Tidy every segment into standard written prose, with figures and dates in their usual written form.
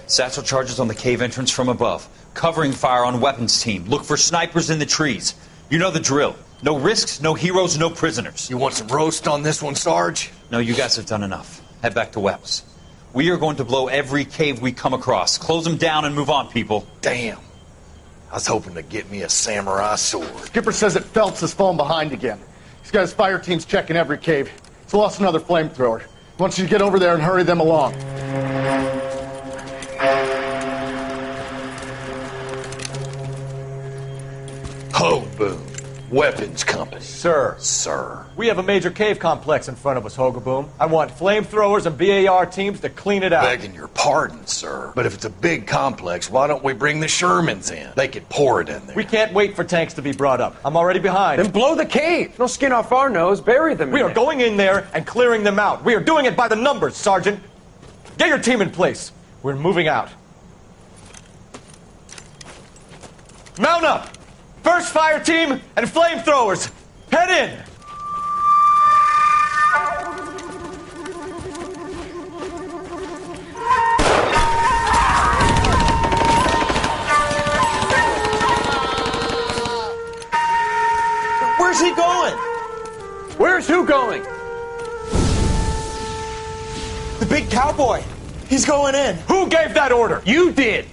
Satchel charges on the cave entrance from above. Covering fire on weapons team. Look for snipers in the trees. You know the drill. No risks, no heroes, no prisoners. You want some roast on this one, Sarge? No, you guys have done enough. Head back to Webb's. We are going to blow every cave we come across. Close them down and move on, people. Damn. I was hoping to get me a samurai sword. Skipper says that Phelps has fallen behind again. He's got his fire teams checking every cave. He's lost another flamethrower. He wants you to get over there and hurry them along. Hoboom. Weapons Company. Sir. Sir. We have a major cave complex in front of us, Hogaboom. I want flamethrowers and BAR teams to clean it out. Begging your pardon, sir. But if it's a big complex, why don't we bring the Shermans in? They could pour it in there. We can't wait for tanks to be brought up. I'm already behind. Then blow the cave. No skin off our nose. Bury them. We are going in there and clearing them out. We are doing it by the numbers, Sergeant. Get your team in place. We're moving out. Mount up! First fire team and flamethrowers! Head in! Where's he going? Where's who going? The big cowboy. He's going in. Who gave that order? You did.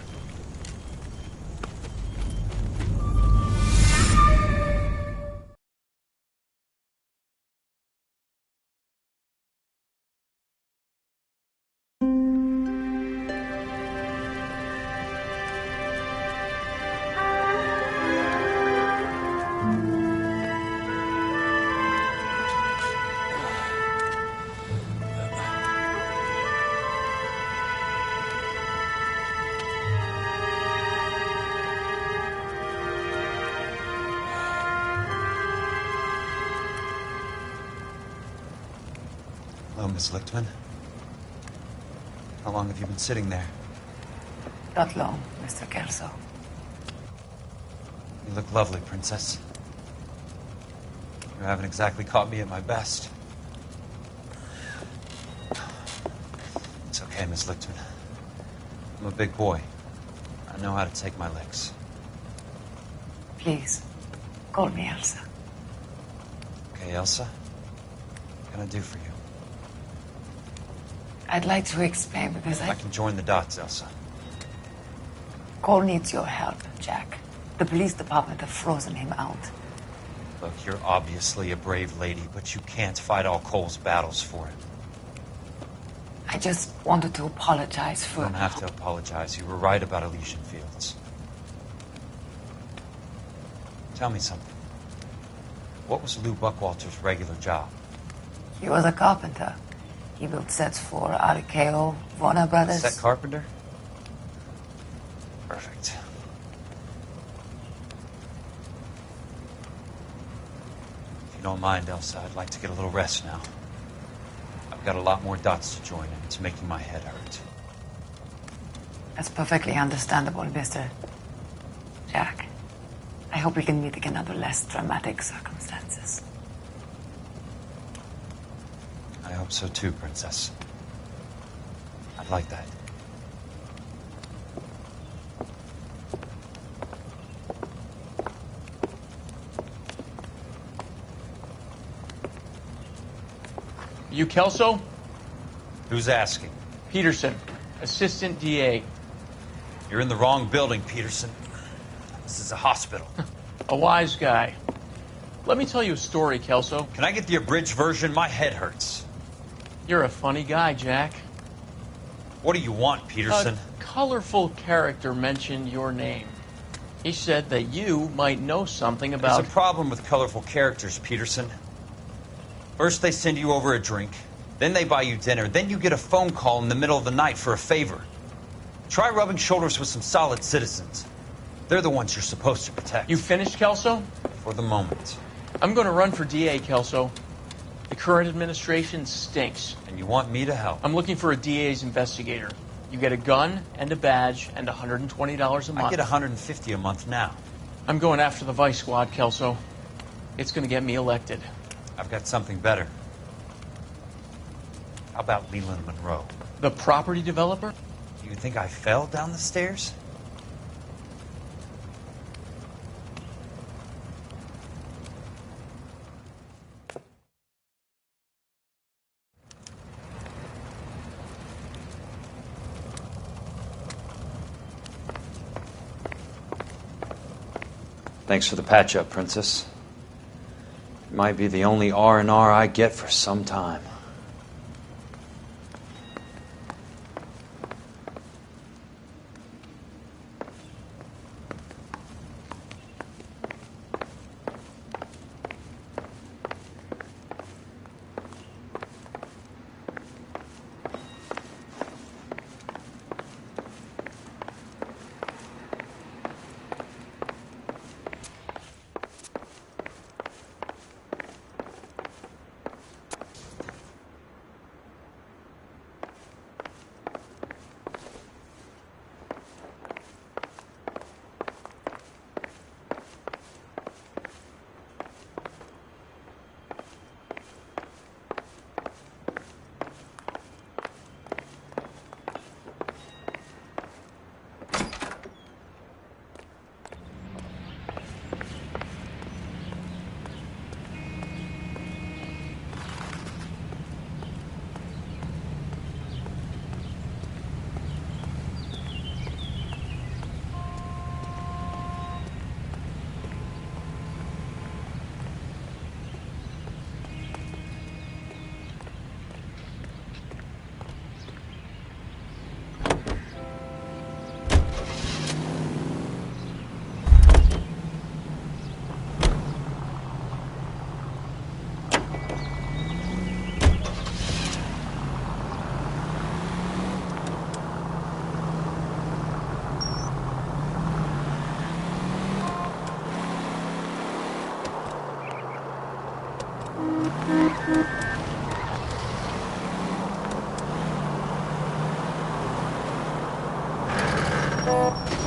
Hello, Miss Lichtman. How long have you been sitting there? Not long, Mr. Kelso. You look lovely, Princess. You haven't exactly caught me at my best. It's okay, Miss Lichtman. I'm a big boy. I know how to take my licks. Please, call me Elsa. Okay, Elsa? What can I do for you? I'd like to explain because I can join the dots, Elsa. Cole needs your help, Jack. The police department have frozen him out. Look, you're obviously a brave lady, but you can't fight all Cole's battles for it. I just wanted to apologize for... You don't have to apologize. You were right about Elysian Fields. Tell me something. What was Lou Buckwalter's regular job? He was a carpenter. He built sets for RKO, Warner Brothers. Set carpenter? Perfect. If you don't mind, Elsa, I'd like to get a little rest now. I've got a lot more dots to join, and it's making my head hurt. That's perfectly understandable, Mr. Jack. I hope we can meet again under less dramatic circumstances. I hope so too, Princess. I'd like that. You Kelso? Who's asking? Peterson, Assistant DA. You're in the wrong building, Peterson. This is a hospital. A wise guy. Let me tell you a story, Kelso. Can I get the abridged version? My head hurts. You're a funny guy, Jack. What do you want, Peterson? A colorful character mentioned your name. He said that you might know something about... There's a problem with colorful characters, Peterson. First they send you over a drink, then they buy you dinner, then you get a phone call in the middle of the night for a favor. Try rubbing shoulders with some solid citizens. They're the ones you're supposed to protect. You finished, Kelso? For the moment. I'm going to run for DA, Kelso. The current administration stinks. And you want me to help? I'm looking for a DA's investigator. You get a gun and a badge and $120 a month. I get $150 a month now. I'm going after the Vice Squad, Kelso. It's going to get me elected. I've got something better. How about Leland Monroe? The property developer? You think I fell down the stairs? Thanks for the patch-up, Princess. It might be the only R&R I get for some time.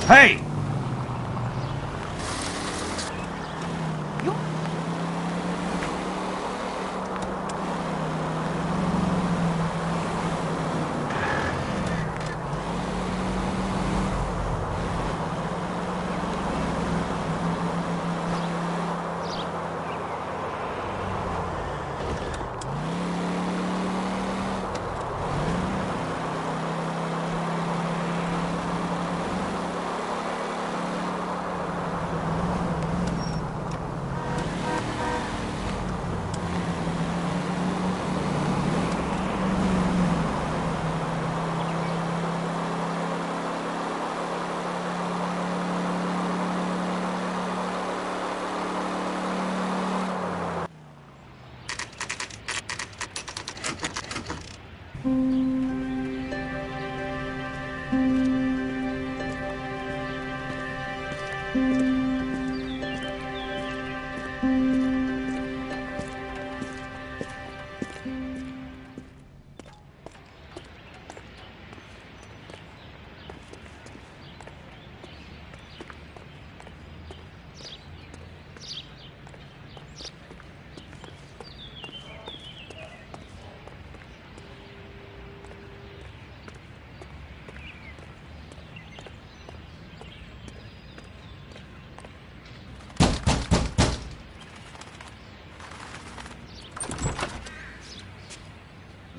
Hey!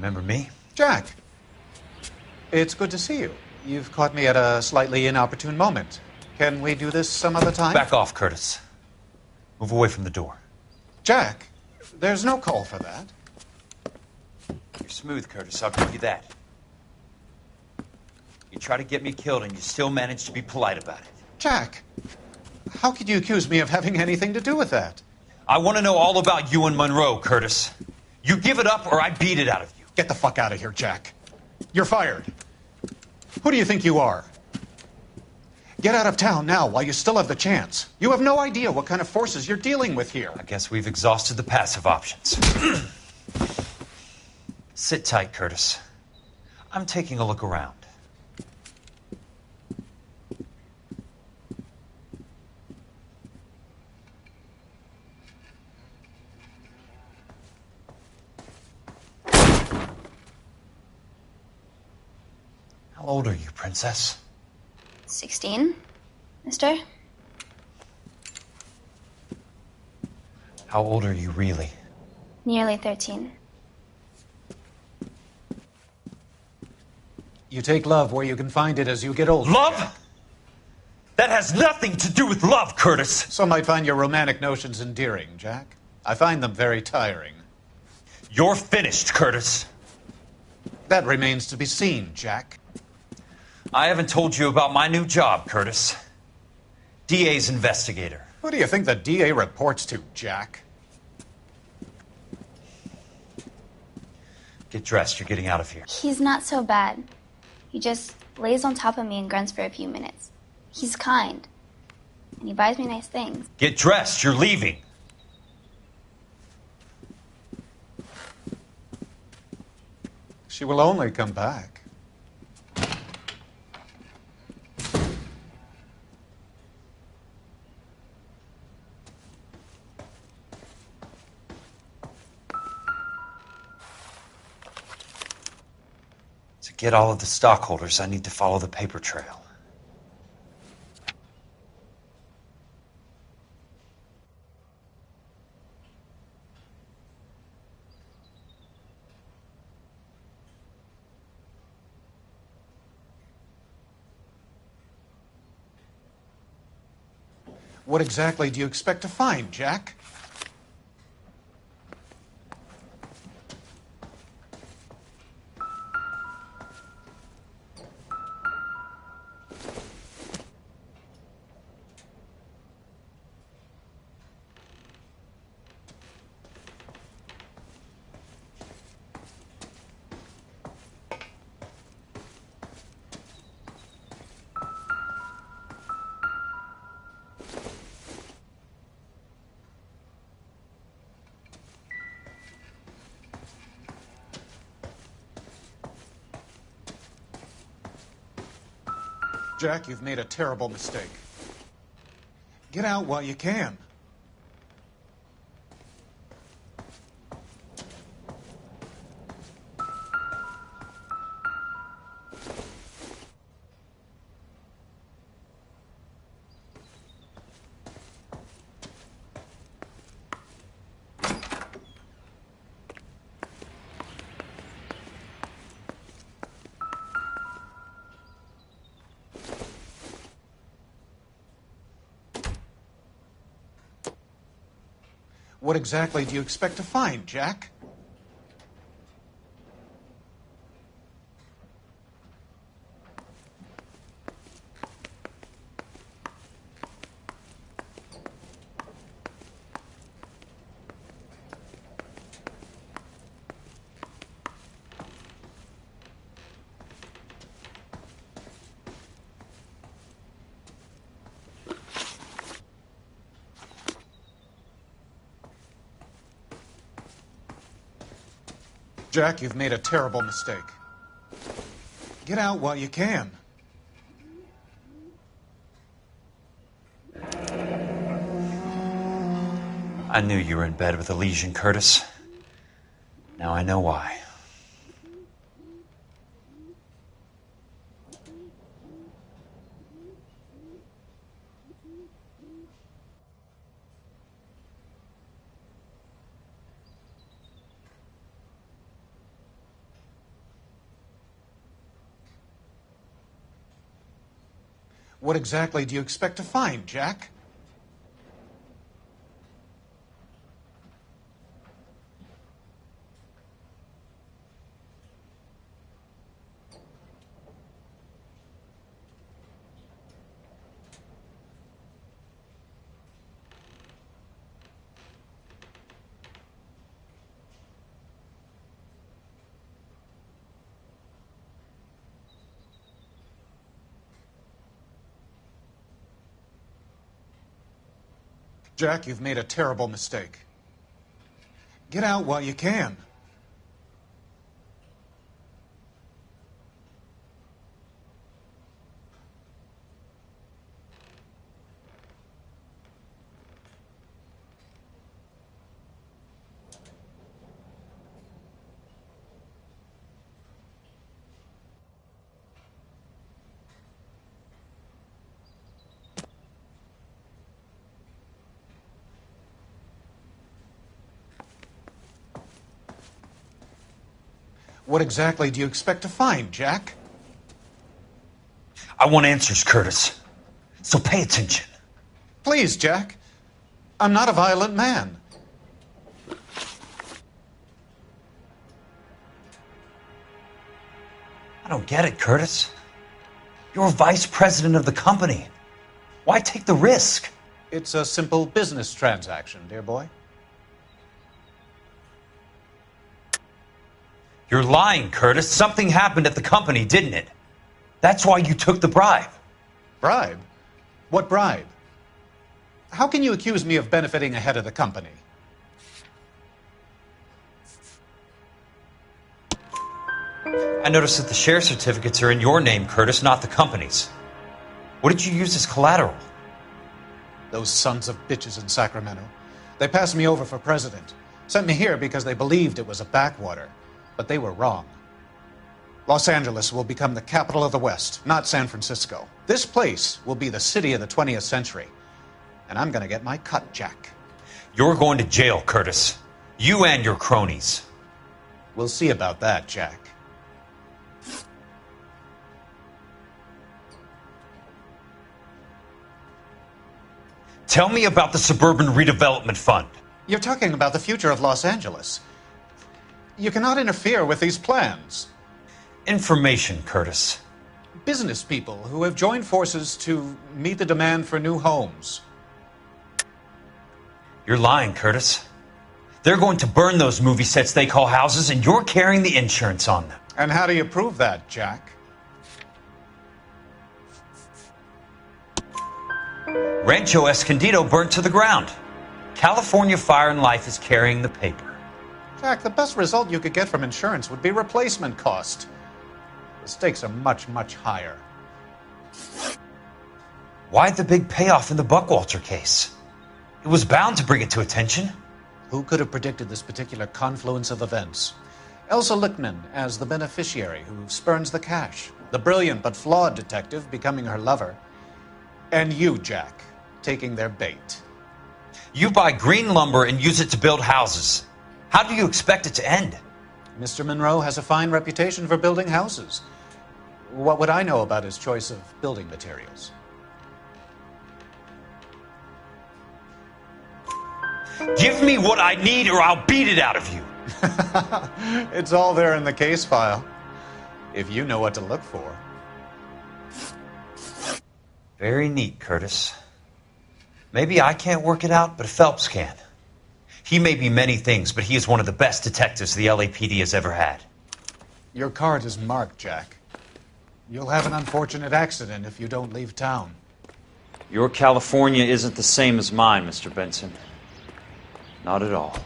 Remember me? Jack, it's good to see you. You've caught me at a slightly inopportune moment. Can we do this some other time? Back off, Curtis. Move away from the door. Jack, there's no call for that. You're smooth, Curtis, I'll give you that. You try to get me killed and you still manage to be polite about it. Jack, how could you accuse me of having anything to do with that? I want to know all about you and Monroe, Curtis. You give it up or I beat it out of you. Get the fuck out of here, Jack. You're fired. Who do you think you are? Get out of town now while you still have the chance. You have no idea what kind of forces you're dealing with here. I guess we've exhausted the passive options. Sit tight, Curtis. I'm taking a look around. How old are you, Princess? 16, mister? How old are you really? Nearly 13. You take love where you can find it as you get older. Love? That has nothing to do with love, Curtis. Some might find your romantic notions endearing, Jack. I find them very tiring. You're finished, Curtis. That remains to be seen, Jack. I haven't told you about my new job, Curtis. DA's investigator. Who do you think the DA reports to, Jack? Get dressed, you're getting out of here. He's not so bad. He just lays on top of me and grunts for a few minutes. He's kind. And he buys me nice things. Get dressed, you're leaving. She will only come back. To get all of the stockholders, I need to follow the paper trail. What exactly do you expect to find, Jack? Jack, you've made a terrible mistake. Get out while you can. What exactly do you expect to find, Jack? Jack, you've made a terrible mistake. Get out while you can. I knew you were in bed with a lesion, Curtis. Now I know why. What exactly do you expect to find, Jack? Jack, you've made a terrible mistake. Get out while you can. What exactly do you expect to find, Jack? I want answers, Curtis. So pay attention. Please, Jack. I'm not a violent man. I don't get it, Curtis. You're vice president of the company. Why take the risk? It's a simple business transaction, dear boy. You're lying, Curtis. Something happened at the company, didn't it? That's why you took the bribe. Bribe? What bribe? How can you accuse me of benefiting ahead of the company? I noticed that the share certificates are in your name, Curtis, not the company's. What did you use as collateral? Those sons of bitches in Sacramento. They passed me over for president. Sent me here because they believed it was a backwater. But they were wrong. Los Angeles will become the capital of the West, not San Francisco. This place will be the city of the 20th century. And I'm gonna get my cut, Jack. You're going to jail, Curtis. You and your cronies. We'll see about that, Jack. Tell me about the Suburban Redevelopment Fund. You're talking about the future of Los Angeles. You cannot interfere with these plans. Information, Curtis. Business people who have joined forces to meet the demand for new homes. You're lying, Curtis. They're going to burn those movie sets they call houses, and you're carrying the insurance on them. And how do you prove that, Jack? Rancho Escondido burnt to the ground. California Fire and Life is carrying the paper. Jack, the best result you could get from insurance would be replacement cost. The stakes are much, much higher. Why the big payoff in the Buckwalter case? It was bound to bring it to attention. Who could have predicted this particular confluence of events? Elsa Lichtman as the beneficiary who spurns the cash. The brilliant but flawed detective becoming her lover. And you, Jack, taking their bait. You buy green lumber and use it to build houses. How do you expect it to end? Mr. Monroe has a fine reputation for building houses. What would I know about his choice of building materials? Give me what I need or I'll beat it out of you. It's all there in the case file, if you know what to look for. Very neat, Curtis. Maybe I can't work it out, but Phelps can. He may be many things, but he is one of the best detectives the LAPD has ever had. Your card is marked, Jack. You'll have an unfortunate accident if you don't leave town. Your California isn't the same as mine, Mr. Benson. Not at all.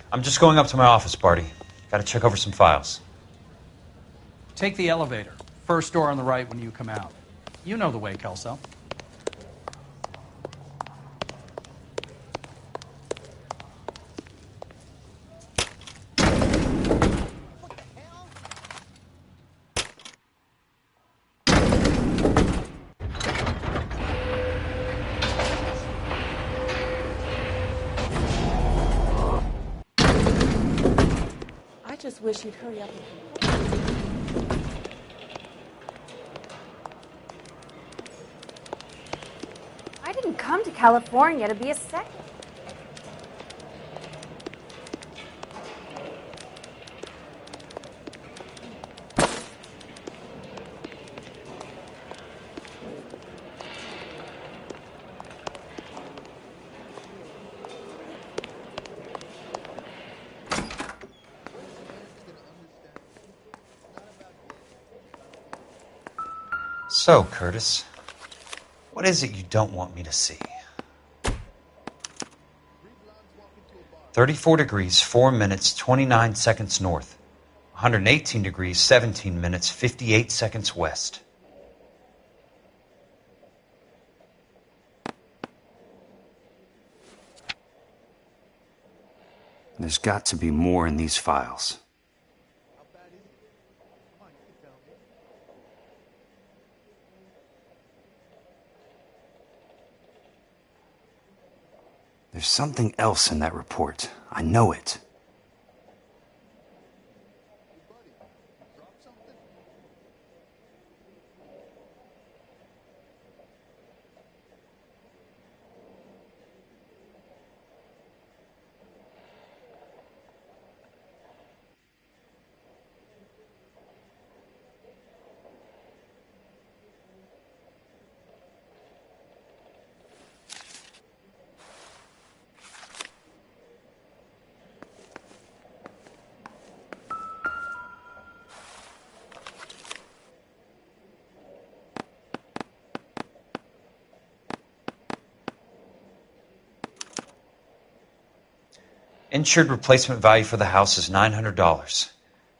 I'm just going up to my office, Barty. Gotta check over some files. Take the elevator. First door on the right when you come out. You know the way, Kelso. I just wish you'd hurry up. I didn't come to California to be a second. So, Curtis, what is it you don't want me to see? 34 degrees, 4 minutes, 29 seconds north. 118 degrees, 17 minutes, 58 seconds west. There's got to be more in these files. There's something else in that report. I know it. Insured replacement value for the house is $900.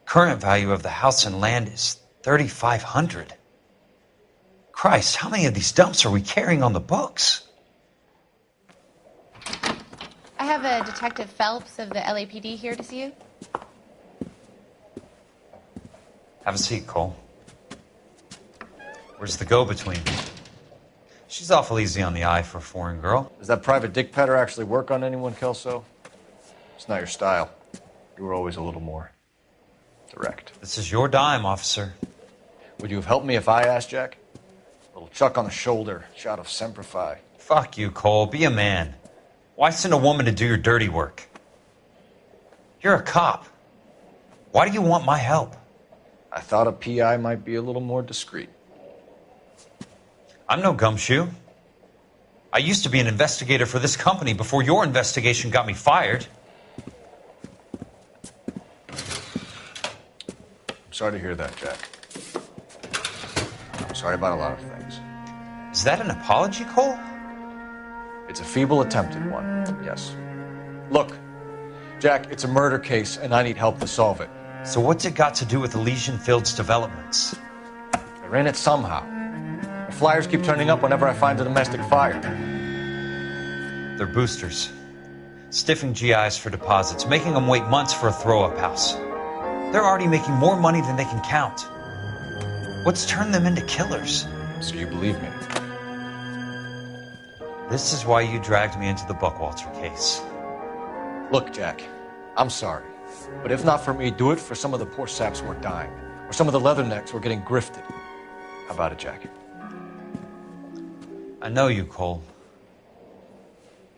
Current value of the house and land is $3,500. Christ, how many of these dumps are we carrying on the books? I have a Detective Phelps of the LAPD here to see you. Have a seat, Cole. Where's the go-between? She's awful easy on the eye for a foreign girl. Does that private dick petter actually work on anyone, Kelso? It's not your style. You were always a little more direct. This is your dime, officer. Would you have helped me if I asked, Jack? A little chuck on the shoulder, shot of Semper Fi. Fuck you, Cole. Be a man. Why send a woman to do your dirty work? You're a cop. Why do you want my help? I thought a PI might be a little more discreet. I'm no gumshoe. I used to be an investigator for this company before your investigation got me fired. Sorry to hear that, Jack. I'm sorry about a lot of things. Is that an apology, Cole? It's a feeble attempt at one, yes. Look, Jack, it's a murder case, and I need help to solve it. So what's it got to do with Elysian Fields developments? They're in it somehow. The flyers keep turning up whenever I find a domestic fire. They're boosters. Stiffing GIs for deposits, making them wait months for a throw-up house. They're already making more money than they can count. What's turned them into killers? So you believe me? This is why you dragged me into the Buckwalter case. Look, Jack, I'm sorry. But if not for me, do it for some of the poor saps who are dying. Or some of the leathernecks who are getting grifted. How about it, Jack? I know you, Cole.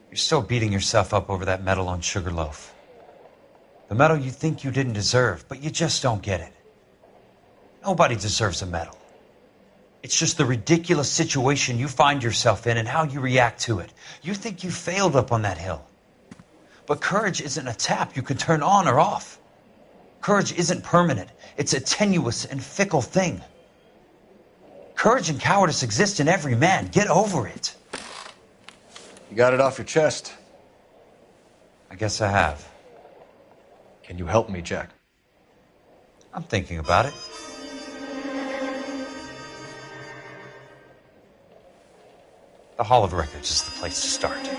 You're still beating yourself up over that medal on Sugarloaf. The medal you think you didn't deserve, but you just don't get it. Nobody deserves a medal. It's just the ridiculous situation you find yourself in and how you react to it. You think you failed up on that hill. But courage isn't a tap you can turn on or off. Courage isn't permanent. It's a tenuous and fickle thing. Courage and cowardice exist in every man. Get over it. You got it off your chest. I guess I have. Can you help me, Jack? I'm thinking about it. The Hall of Records is the place to start.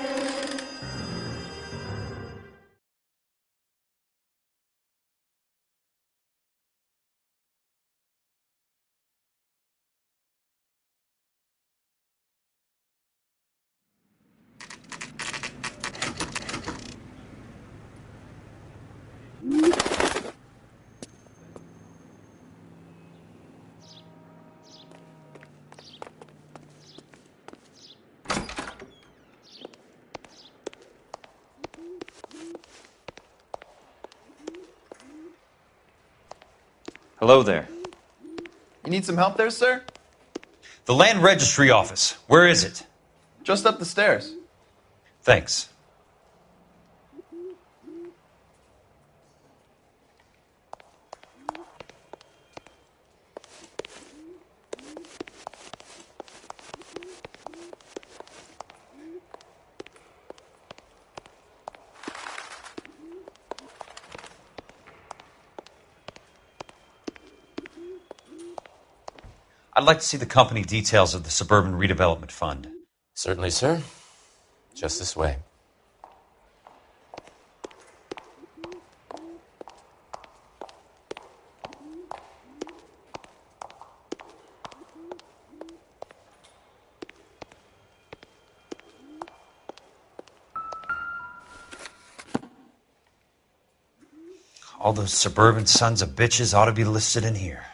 Hello there. You need some help there, sir? The Land Registry Office. Where is it? Just up the stairs. Thanks. I'd like to see the company details of the Suburban Redevelopment Fund. Certainly, sir. Just this way. All those suburban sons of bitches ought to be listed in here.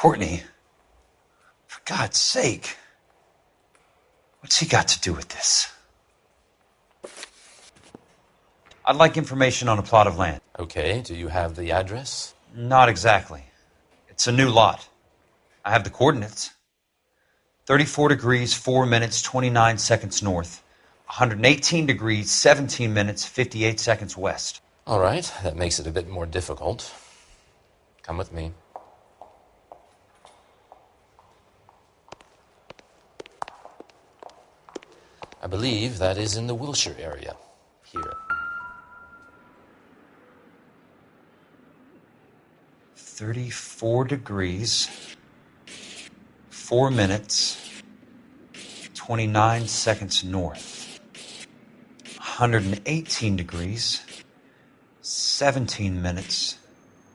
Courtney, for God's sake, what's he got to do with this? I'd like information on a plot of land. Okay, do you have the address? Not exactly. It's a new lot. I have the coordinates. 34 degrees, 4 minutes, 29 seconds north. 118 degrees, 17 minutes, 58 seconds west. All right, that makes it a bit more difficult. Come with me. I believe that is in the Wilshire area. Here. 34 degrees, 4 minutes, 29 seconds north. 118 degrees, 17 minutes,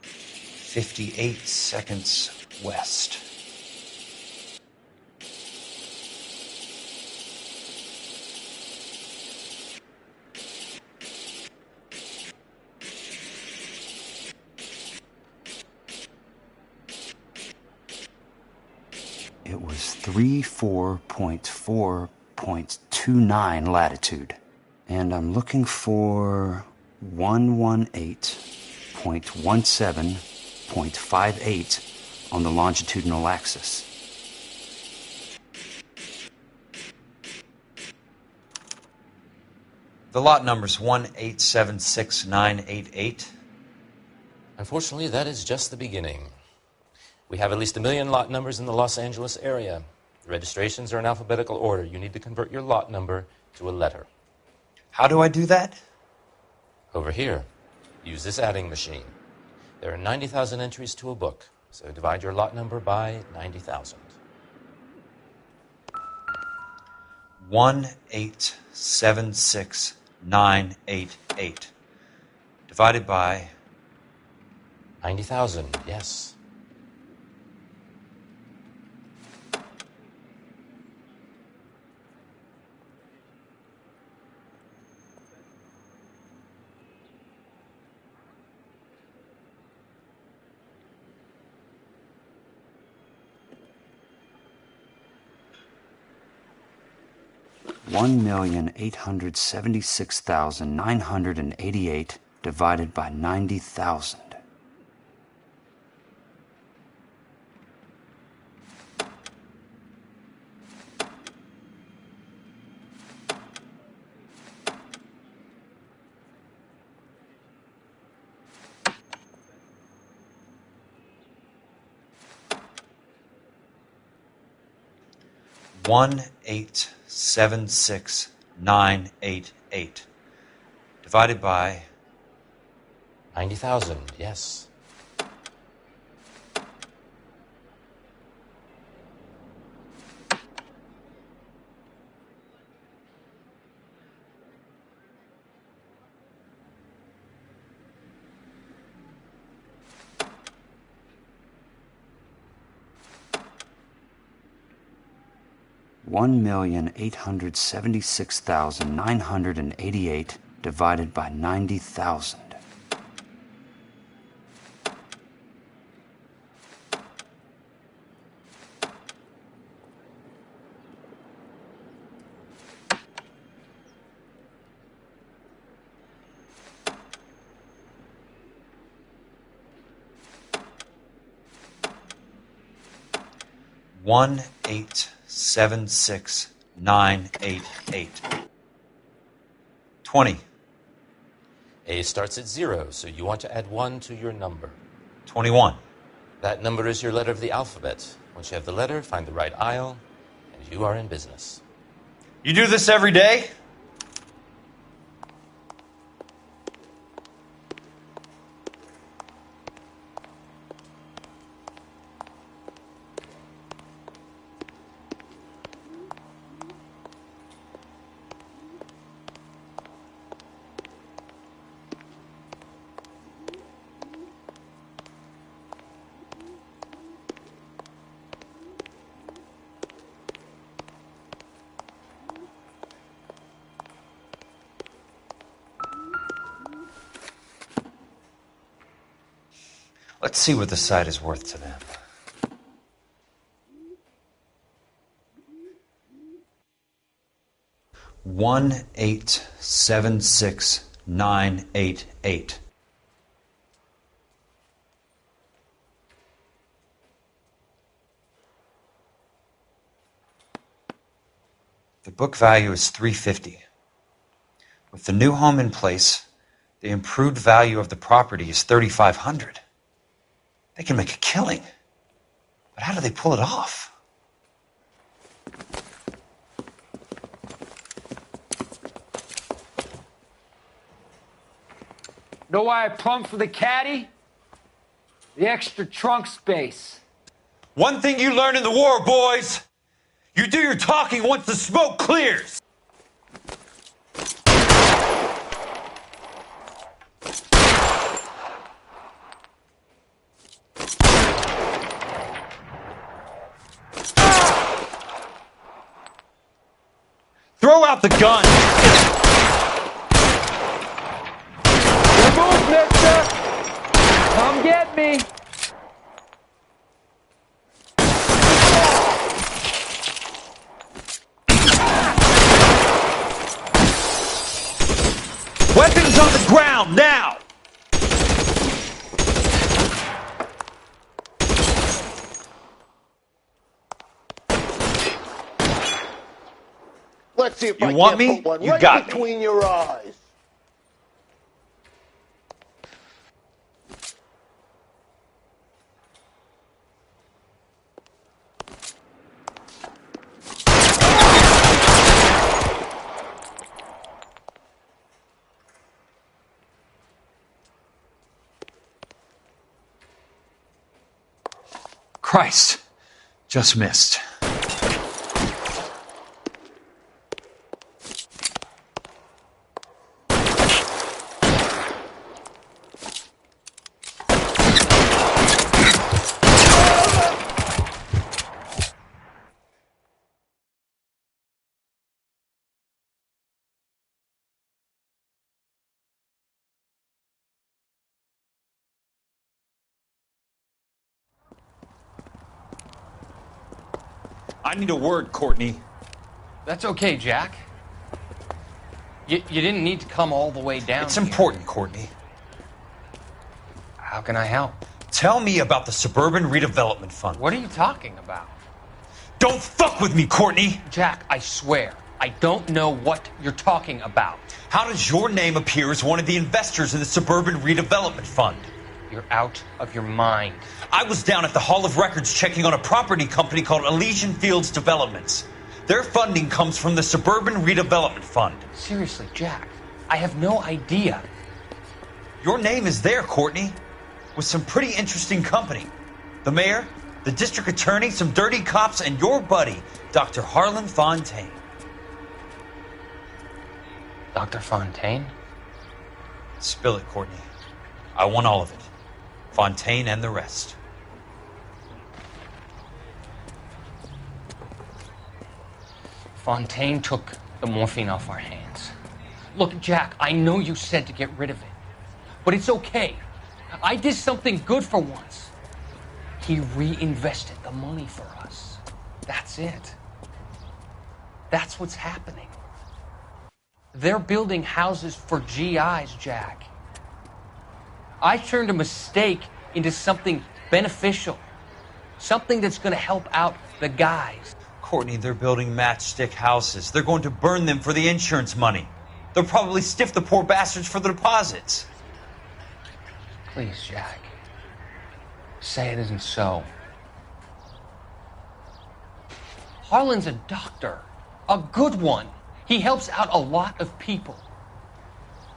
58 seconds west. It was 34.4.29 latitude. And I'm looking for 118.17.58 on the longitudinal axis. The lot number's 1876988. Unfortunately, that is just the beginning. We have at least 1 million lot numbers in the Los Angeles area. The registrations are in alphabetical order. You need to convert your lot number to a letter. How do I do that? Over here. Use this adding machine. There are 90,000 entries to a book, so divide your lot number by 90,000. 1876988 divided by 90,000, yes. 1,876,988 divided by 90,000. $1,876,988 divided by 90,000, yes. $1,876,988 divided by 90,000. $1,876,988. 20. A starts at 0, so you want to add 1 to your number. 21. That number is your letter of the alphabet. Once you have the letter, find the right aisle, and you are in business. You do this every day? Let's see what the site is worth to them. $1,876,988. The book value is $350. With the new home in place, the improved value of the property is $3,500. They can make a killing. But how do they pull it off? Know why I plumbed for the caddy? The extra trunk space. One thing you learn in the war, boys. You do your talking once the smoke clears. Throw out the gun! Good move, mister! Come get me! Weapons on the ground, now! Let's see if You I want can't me? put one You right got me. between your eyes. Christ. Just missed. I need a word, Courtney. That's okay, Jack. You didn't need to come all the way down. It's important, Courtney. How can I help? Tell me about the Suburban Redevelopment Fund. What are you talking about? Don't fuck with me, Courtney! Jack, I swear, I don't know what you're talking about. How does your name appear as one of the investors in the Suburban Redevelopment Fund? You're out of your mind. I was down at the Hall of Records checking on a property company called Elysian Fields Developments. Their funding comes from the Suburban Redevelopment Fund. Seriously, Jack, I have no idea. Your name is there, Courtney, with some pretty interesting company. The mayor, the district attorney, some dirty cops, and your buddy, Dr. Harlan Fontaine. Dr. Fontaine? Spill it, Courtney. I want all of it. Fontaine and the rest. Fontaine took the morphine off our hands. Look, Jack, I know you said to get rid of it, but it's okay. I did something good for once. He reinvested the money for us. That's it. That's what's happening. They're building houses for GIs, Jack. I turned a mistake into something beneficial. Something that's going to help out the guys. Courtney, they're building matchstick houses. They're going to burn them for the insurance money. They'll probably stiff the poor bastards for the deposits. Please, Jack. Say it isn't so. Harlan's a doctor. A good one. He helps out a lot of people.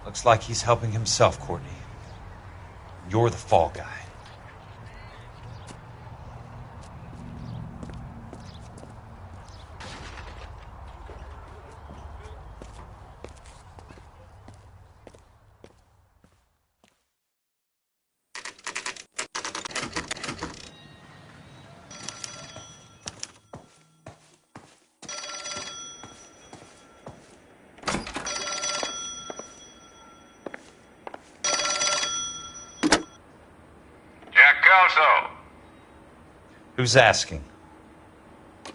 Looks like he's helping himself, Courtney. You're the fall guy. Who's asking?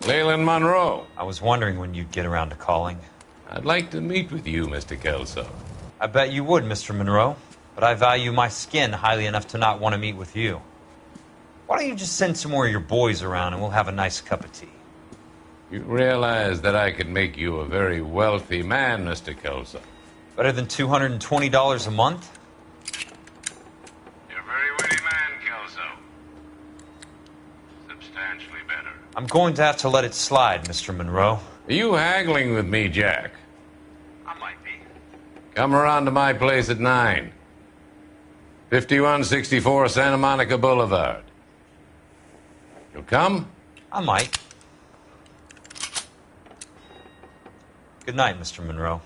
Leland Monroe. I was wondering when you'd get around to calling. I'd like to meet with you, Mr. Kelso. I bet you would, Mr. Monroe. But I value my skin highly enough to not want to meet with you. Why don't you just send some more of your boys around and we'll have a nice cup of tea? You realize that I could make you a very wealthy man, Mr. Kelso. Better than $220 a month? You're a very witty man, Kelso. Substantially better. I'm going to have to let it slide, Mr. Monroe. Are you haggling with me, Jack? I might be. Come around to my place at 9. 5164 Santa Monica Boulevard. You'll come? I might. Good night, Mr. Monroe.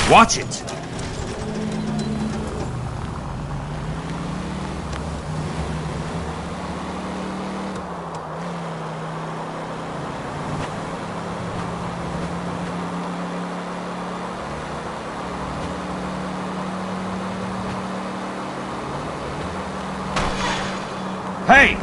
Watch it! Hey!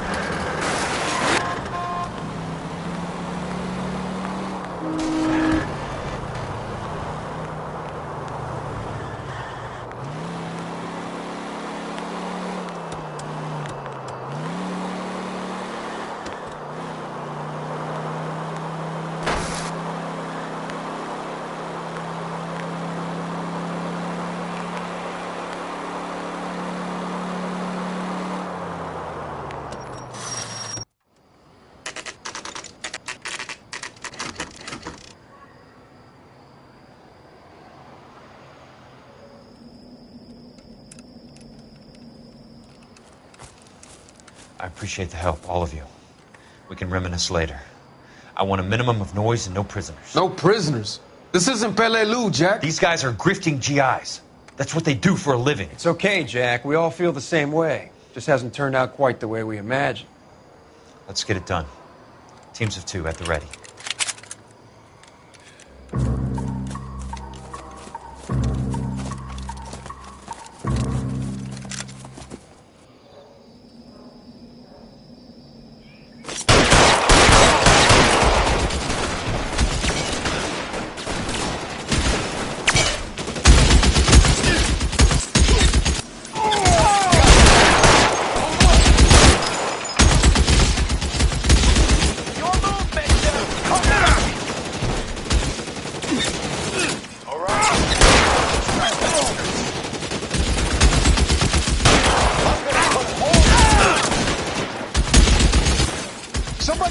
I appreciate the help, all of you. We can reminisce later. I want a minimum of noise and no prisoners. No prisoners? This isn't L.A, Jack. These guys are grifting GIs. That's what they do for a living. It's okay, Jack. We all feel the same way. Just hasn't turned out quite the way we imagined. Let's get it done. Teams of 2 at the ready.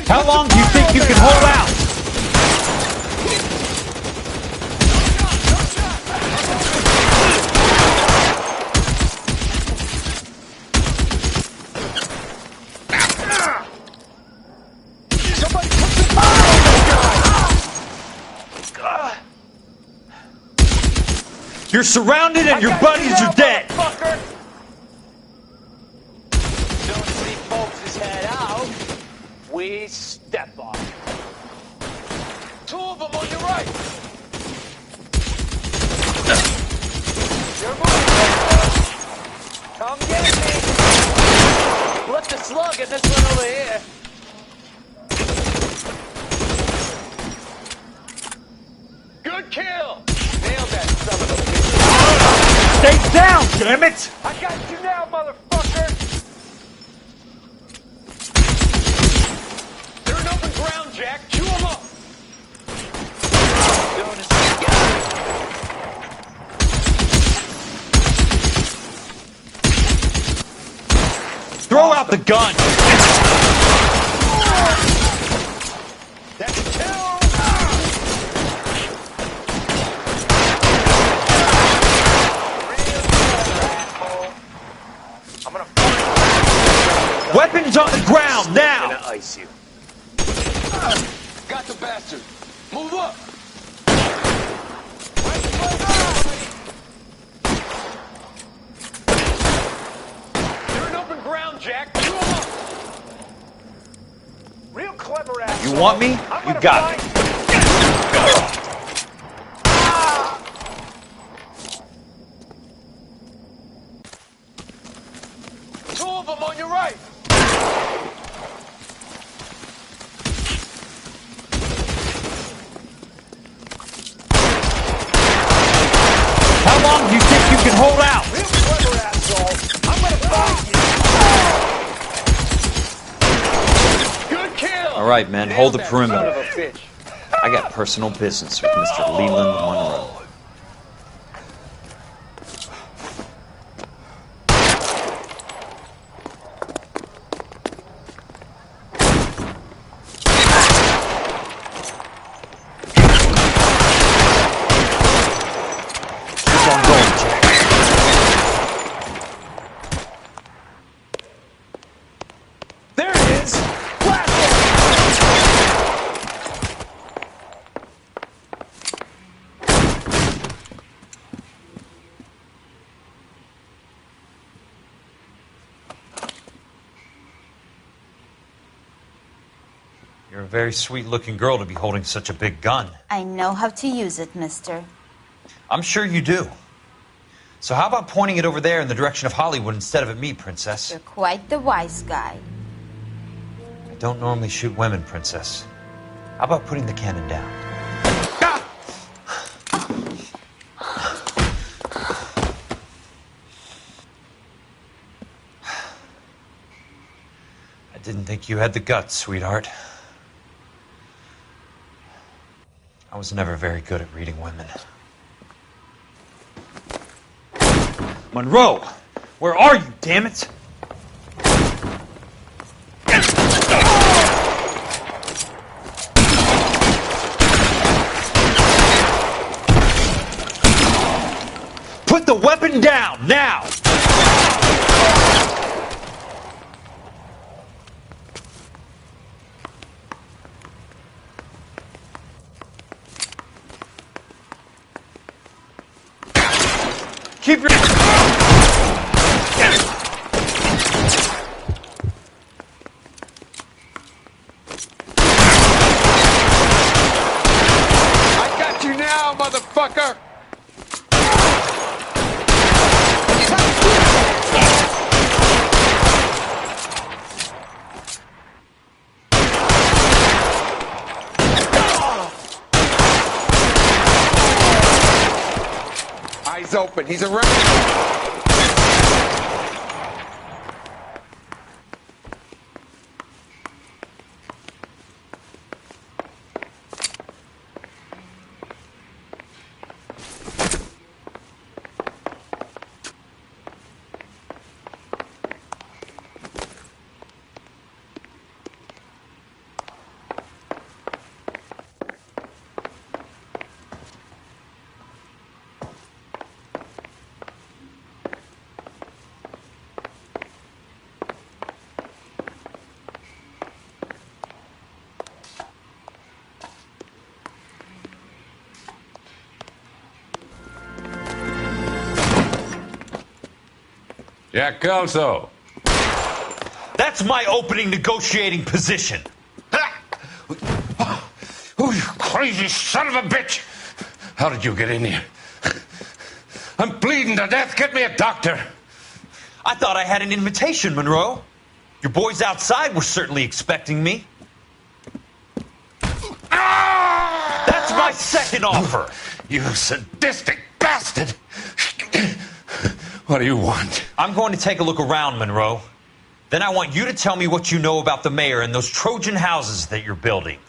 How long do you think you can hold out? You're surrounded and your buddies are dead. Don't see folks' head out. We step on. 2 of them on your right. You're moving. Come get me. Left a slug in this one over here. Good kill. Nailed that son of a bitch. Stay down, damn it! I got you now, motherfucker. They're in open ground, Jack. Chew them up. Doing this again. Throw out the gun! That's 2. I'm gonna Weapons on the ground, now! gonna ice you. Got the bastard. Move up. They're in open ground, Jack. Chew 'em up. Real clever ass. You want me? You got me. Two of them on your right. How long do you think you can hold out? Real clever asshole. I'm gonna find you. Good kill. All right, men, hold the Son perimeter. of a bitch. I got personal business with Mr. Leland Monroe. Keep on going, Jack. There it is. Blast You're a very sweet-looking girl to be holding such a big gun. I know how to use it, mister. I'm sure you do. So how about pointing it over there in the direction of Hollywood instead of at me, Princess? You're quite the wise guy. I don't normally shoot women, Princess. How about putting the cannon down? I didn't think you had the guts, sweetheart. I was never very good at reading women. Monroe! Where are you, damn it? Put the weapon down, now! Keep your... I got you now, motherfucker! Eyes open, he's around. Jack Kelso. That's my opening negotiating position. Oh, you crazy son of a bitch! How did you get in here? I'm bleeding to death. Get me a doctor. I thought I had an invitation, Monroe. Your boys outside were certainly expecting me. That's my second offer. You sadistic bastard! What do you want? I'm going to take a look around, Monroe. Then I want you to tell me what you know about the mayor and those Trojan houses that you're building.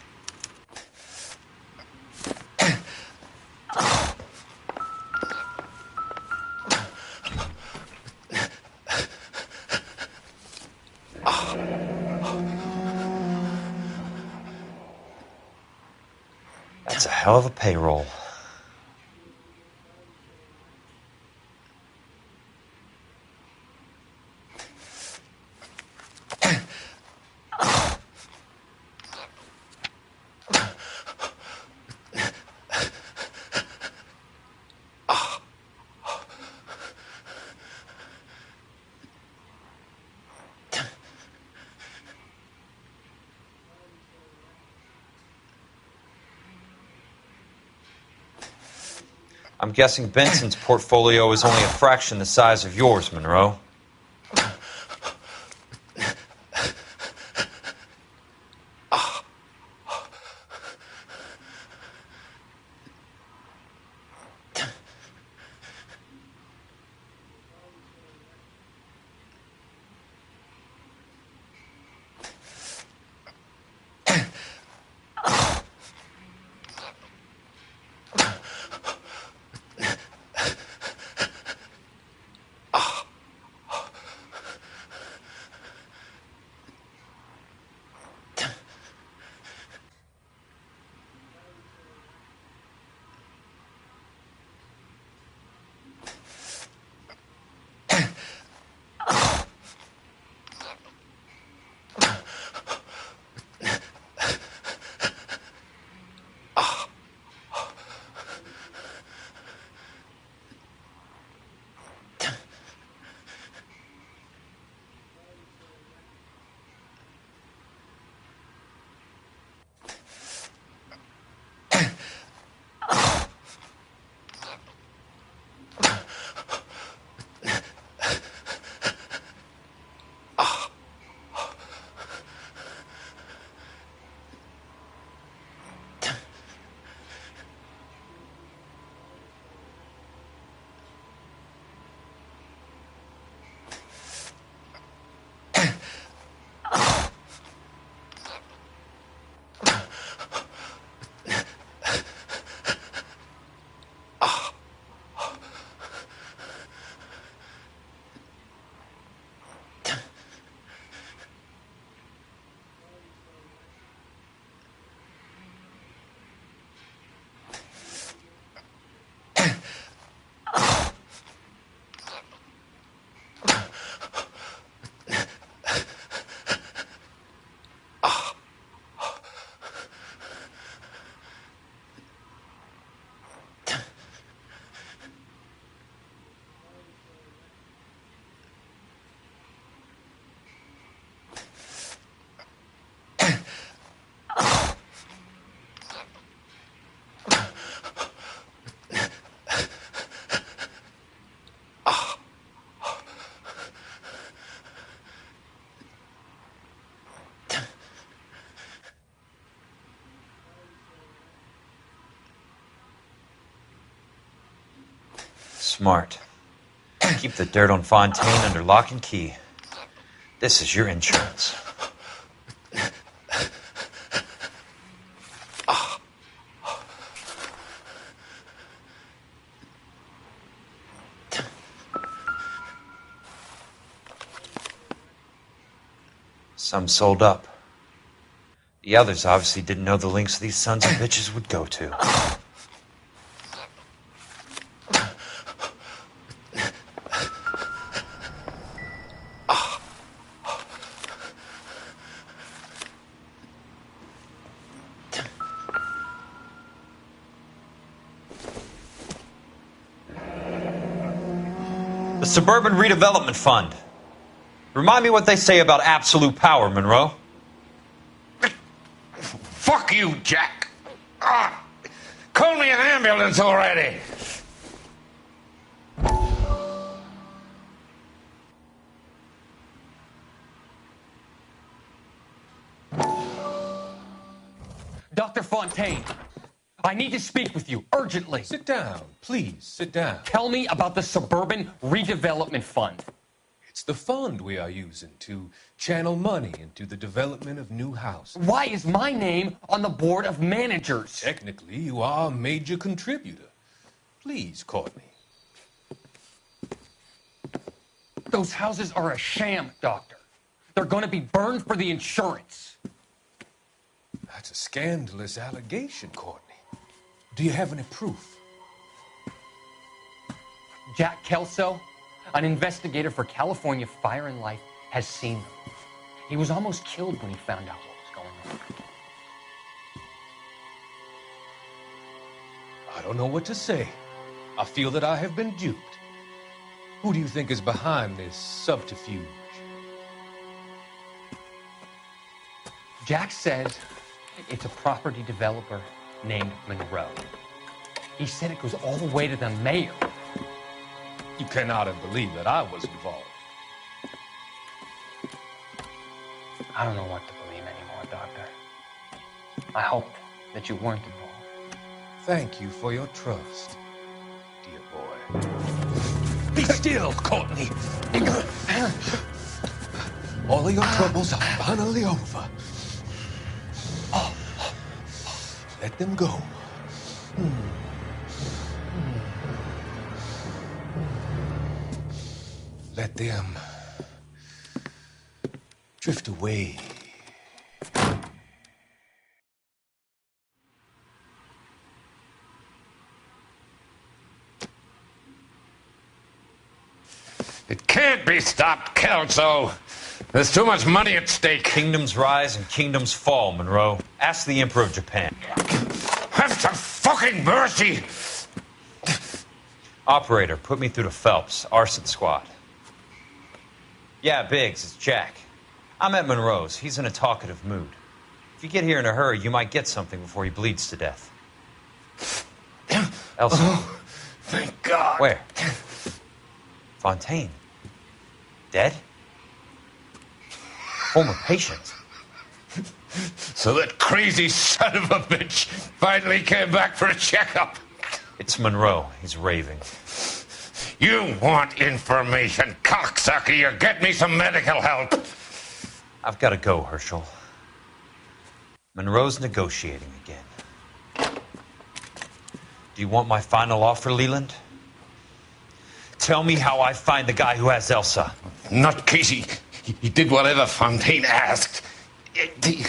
That's a hell of a payroll. I'm guessing Benson's portfolio is only a fraction the size of yours, Monroe. Smart. Keep the dirt on Fontaine under lock and key. This is your insurance. Some sold up. The others obviously didn't know the lengths these sons of bitches would go to. The Suburban Redevelopment Fund. Remind me what they say about absolute power, Monroe. Fuck you, Jack. Call me an ambulance already. Dr. Fontaine, I need to speak with you urgently. Sit down, please, sit down. Tell me about the Suburban Redevelopment Fund. It's the fund we are using to channel money into the development of new houses. Why is my name on the board of managers? Technically, you are a major contributor. Please, Courtney. Those houses are a sham, Doctor. They're going to be burned for the insurance. That's a scandalous allegation, Courtney. Do you have any proof? Jack Kelso, an investigator for California Fire and Life, has seen them. He was almost killed when he found out what was going on. I don't know what to say. I feel that I have been duped. Who do you think is behind this subterfuge? Jack says it's a property developer named Monroe. He said it goes all the way to the mayor. You cannot have believed that I was involved. I don't know what to believe anymore, Doctor. I hoped that you weren't involved. Thank you for your trust, dear boy. Be still, Courtney. All of your troubles are finally over. Let them go. Let them drift away. It can't be stopped, Kelso. There's too much money at stake. Kingdoms rise and kingdoms fall, Monroe. Ask the Emperor of Japan. Have some fucking mercy! Operator, put me through to Phelps, arson squad. Yeah, Biggs, it's Jack. I'm at Monroe's. He's in a talkative mood. If you get here in a hurry, you might get something before he bleeds to death. Elsa. Oh, thank God. Where? Fontaine. Dead? Former patient. So that crazy son of a bitch finally came back for a checkup. It's Monroe. He's raving. You want information, cocksucker. You get me some medical help. I've got to go, Herschel. Monroe's negotiating again. Do you want my final offer, Leland? Tell me how I find the guy who has Elsa. Not Casey. He did whatever Fontaine asked. He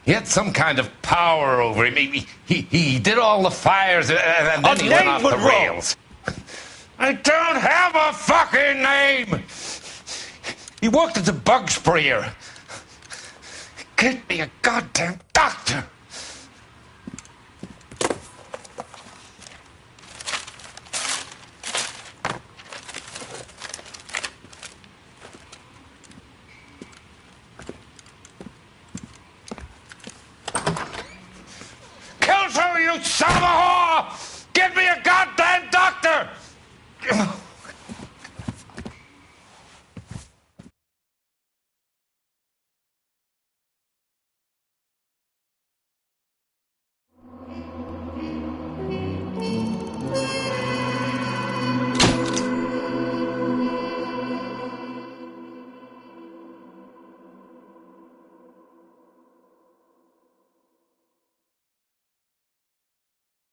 had some kind of power over him. He did all the fires and then he went off the rails. I don't have a fucking name! He worked as a bug sprayer. Get me a goddamn doctor!